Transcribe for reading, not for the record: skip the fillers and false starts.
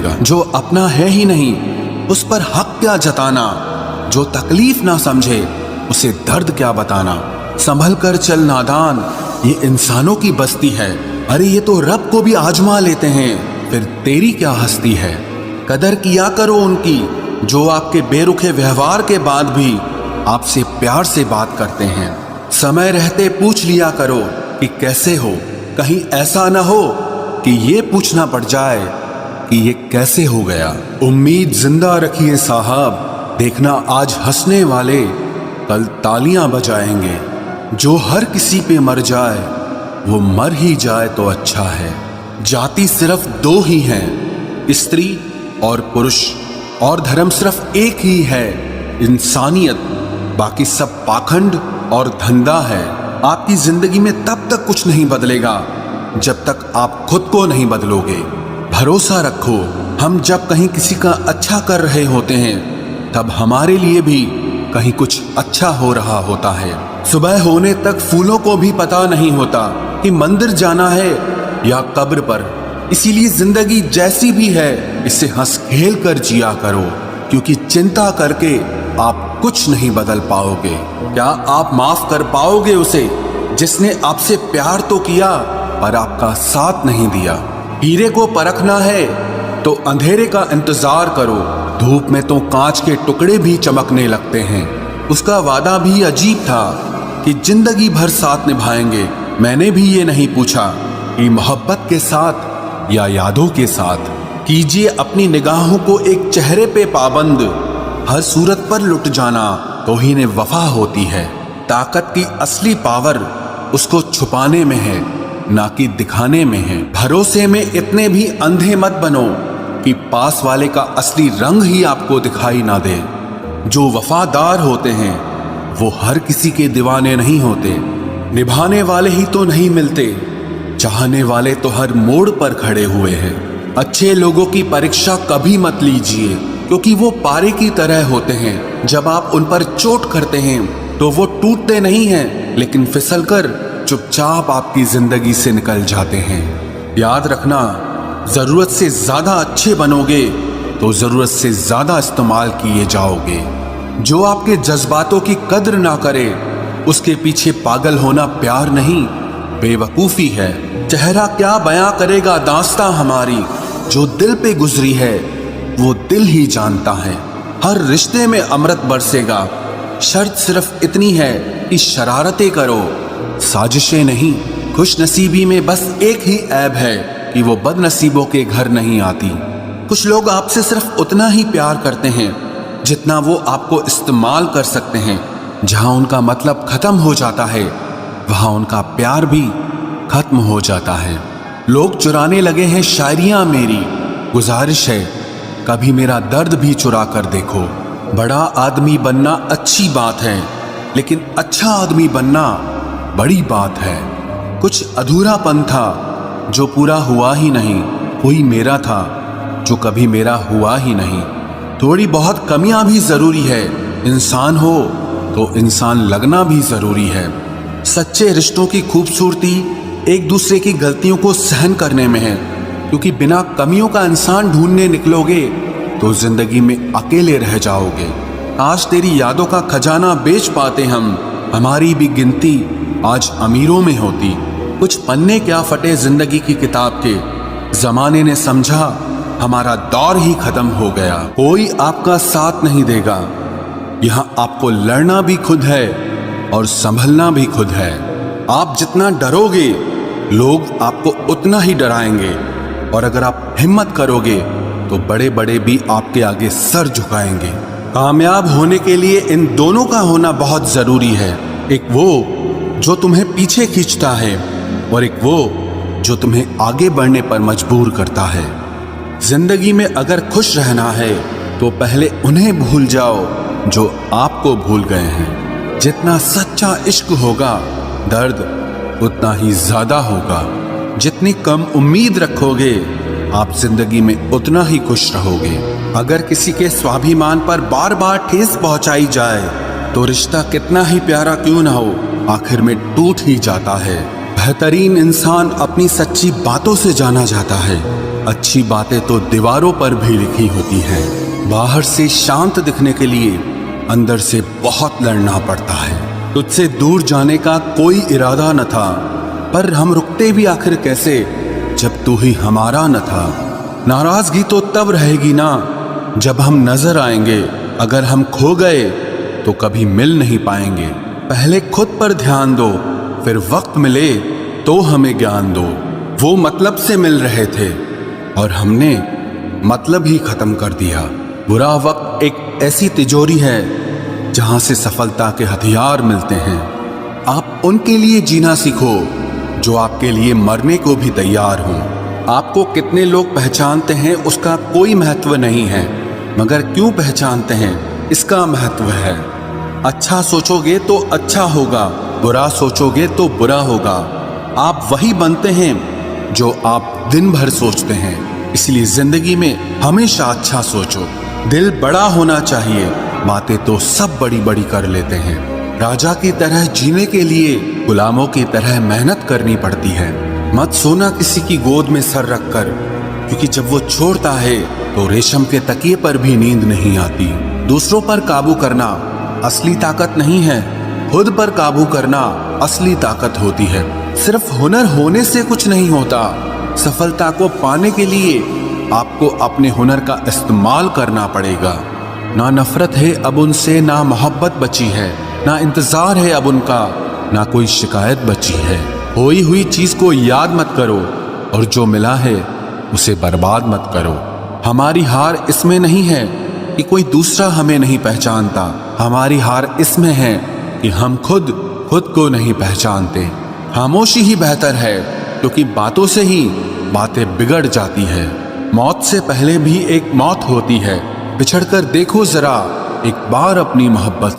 मिलेगा। जो अपना है ही नहीं उस पर हक क्या जताना, जो तकलीफ ना समझे उसे दर्द क्या बताना। संभल कर चल नादान, ये इंसानों की बस्ती है। अरे ये तो रब को भी आजमा लेते हैं, फिर तेरी क्या हस्ती है। कदर किया करो उनकी जो आपके बेरुखे व्यवहार के बाद भी आपसे प्यार से बात करते हैं। समय रहते पूछ लिया करो कि कैसे हो, कहीं ऐसा ना हो कि ये पूछना पड़ जाए कि ये कैसे हो गया। उम्मीद जिंदा रखिए साहब, देखना आज हंसने वाले कल तालियां बजाएंगे। जो हर किसी पे मर जाए वो मर ही जाए तो अच्छा है। जाति सिर्फ दो ही हैं, स्त्री और पुरुष, और धर्म सिर्फ एक ही है, इंसानियत। बाकी सब पाखंड और धंधा है। आपकी जिंदगी में तब तक कुछ नहीं बदलेगा जब तक आप खुद को नहीं बदलोगे। भरोसा रखो, हम जब कहीं किसी का अच्छा कर रहे होते हैं तब हमारे लिए भी कहीं कुछ अच्छा हो रहा होता है। सुबह होने तक फूलों को भी पता नहीं होता कि मंदिर जाना है या कब्र पर। इसीलिए जिंदगी जैसी भी है इसे हंस खेल कर जिया करो, क्योंकि चिंता करके आप कुछ नहीं बदल पाओगे। क्या आप माफ कर पाओगे उसे जिसने आपसे प्यार तो किया पर आपका साथ नहीं दिया। हीरे को परखना है तो अंधेरे का इंतजार करो, धूप में तो कांच के टुकड़े भी चमकने लगते हैं। उसका वादा भी अजीब था कि जिंदगी भर साथ निभाएंगे। मैंने भी ये नहीं पूछा कि मोहब्बत के साथ या यादों के साथ। कीजिए अपनी निगाहों को एक चेहरे पे पाबंद, हर सूरत पर लुट जाना तौहीन वफा होती है। ताकत की असली पावर उसको छुपाने में है, ना कि दिखाने में है। भरोसे में इतने भी अंधे मत बनो कि पास वाले का असली रंग ही आपको दिखाई ना दे। जो वफादार होते हैं वो हर किसी के दीवाने नहीं होते। निभाने वाले ही तो नहीं मिलते, चाहने वाले तो हर मोड़ पर खड़े हुए हैं। अच्छे लोगों की परीक्षा कभी मत लीजिए, क्योंकि वो पारे की तरह होते हैं। जब आप उन पर चोट करते हैं तो वो टूटते नहीं हैं, लेकिन फिसलकर चुपचाप आपकी जिंदगी से निकल जाते हैं। याद रखना, जरूरत से ज्यादा अच्छे बनोगे तो जरूरत से ज्यादा इस्तेमाल किए जाओगे। जो आपके जज्बातों की कद्र ना करे उसके पीछे पागल होना प्यार नहीं, बेवकूफी है। चेहरा क्या बयां करेगा दास्तां हमारी, जो दिल पे गुजरी है वो दिल ही जानता है। हर रिश्ते में अमृत बरसेगा, शर्त सिर्फ इतनी है कि शरारतें करो, साजिशें नहीं। खुश नसीबी में बस एक ही ऐब है कि वो बदनसीबों के घर नहीं आती। कुछ लोग आपसे सिर्फ उतना ही प्यार करते हैं जितना वो आपको इस्तेमाल कर सकते हैं। जहां उनका मतलब खत्म हो जाता है वहां उनका प्यार भी खत्म हो जाता है। लोग चुराने लगे हैं शायरियां मेरी, गुजारिश है कभी मेरा दर्द भी चुरा कर देखो। बड़ा आदमी बनना अच्छी बात है, लेकिन अच्छा आदमी बनना बड़ी बात है। कुछ अधूरापन था जो पूरा हुआ ही नहीं, कोई मेरा था जो कभी मेरा हुआ ही नहीं। थोड़ी बहुत कमियां भी जरूरी है, इंसान हो तो इंसान लगना भी जरूरी है। सच्चे रिश्तों की खूबसूरती एक दूसरे की गलतियों को सहन करने में है, क्योंकि बिना कमियों का इंसान ढूंढने निकलोगे तो जिंदगी में अकेले रह जाओगे। आज तेरी यादों का खजाना बेच पाते हम, हमारी भी गिनती आज अमीरों में होती। कुछ पन्ने क्या फटे जिंदगी की किताब के, जमाने ने समझा हमारा दौर ही खत्म हो गया। कोई आपका साथ नहीं देगा, यहाँ आपको लड़ना भी खुद है और संभलना भी खुद है। आप जितना डरोगे लोग आपको उतना ही डराएंगे, और अगर आप हिम्मत करोगे तो बड़े बड़े भी आपके आगे सर झुकाएंगे। कामयाब होने के लिए इन दोनों का होना बहुत जरूरी है, एक वो जो तुम्हें पीछे खींचता है और एक वो जो तुम्हें आगे बढ़ने पर मजबूर करता है। जिंदगी में अगर खुश रहना है तो पहले उन्हें भूल जाओ जो आपको भूल गए हैं। जितना सच्चा इश्क होगा दर्द उतना ही ज्यादा होगा। जितनी कम उम्मीद रखोगे आप जिंदगी में उतना ही खुश रहोगे। अगर किसी के स्वाभिमान पर बार बार ठेस पहुंचाई जाए तो रिश्ता कितना ही प्यारा क्यों ना हो आखिर में टूट ही जाता है। बेहतरीन इंसान अपनी सच्ची बातों से जाना जाता है, अच्छी बातें तो दीवारों पर भी लिखी होती हैं। बाहर से शांत दिखने के लिए अंदर से बहुत लड़ना पड़ता है। तुझसे दूर जाने का कोई इरादा न था, पर हम रुकते भी आखिर कैसे जब तू ही हमारा न था। नाराजगी तो तब रहेगी ना जब हम नजर आएंगे, अगर हम खो गए तो कभी मिल नहीं पाएंगे। पहले खुद पर ध्यान दो, फिर वक्त मिले तो हमें ज्ञान दो। वो मतलब से मिल रहे थे और हमने मतलब ही खत्म कर दिया। बुरा वक्त एक ऐसी तिजोरी है जहां से सफलता के हथियार मिलते हैं। आप उनके लिए जीना सीखो जो आपके लिए मरने को भी तैयार हों। आपको कितने लोग पहचानते हैं उसका कोई महत्व नहीं है, मगर क्यों पहचानते हैं इसका महत्व है। अच्छा सोचोगे तो अच्छा होगा, बुरा सोचोगे तो बुरा होगा। आप वही बनते हैं जो आप दिन भर सोचते हैं। इसलिए जिंदगी में हमेशा अच्छा सोचो। दिल बड़ा होना चाहिए, बातें तो सब बड़ी बड़ी कर लेते हैं। राजा की तरह जीने के लिए गुलामों की तरह मेहनत करनी पड़ती है। मत सोना किसी की गोद में सर रखकर, क्योंकि जब वो छोड़ता है तो रेशम के तकिए पर भी नींद नहीं आती। दूसरों पर काबू करना असली ताकत नहीं है, खुद पर काबू करना असली ताकत होती है। सिर्फ हुनर होने से कुछ नहीं होता। सफलता को पाने के लिए आपको अपने हुनर का इस्तेमाल करना पड़ेगा। ना नफरत है अब उनसे, ना मोहब्बत बची है, ना इंतजार है अब उनका, ना कोई शिकायत बची है। खोई हुई चीज को याद मत करो और जो मिला है उसे बर्बाद मत करो। हमारी हार इसमें नहीं है कि कोई दूसरा हमें नहीं पहचानता, हमारी हार इसमें है कि हम खुद को नहीं पहचानते। खामोशी ही बेहतर है, क्योंकि बातों से ही बातें बिगड़ जाती है। मौत से पहले भी एक मौत होती है। बिछड़कर देखो जरा एक बार अपनी मोहब्बत।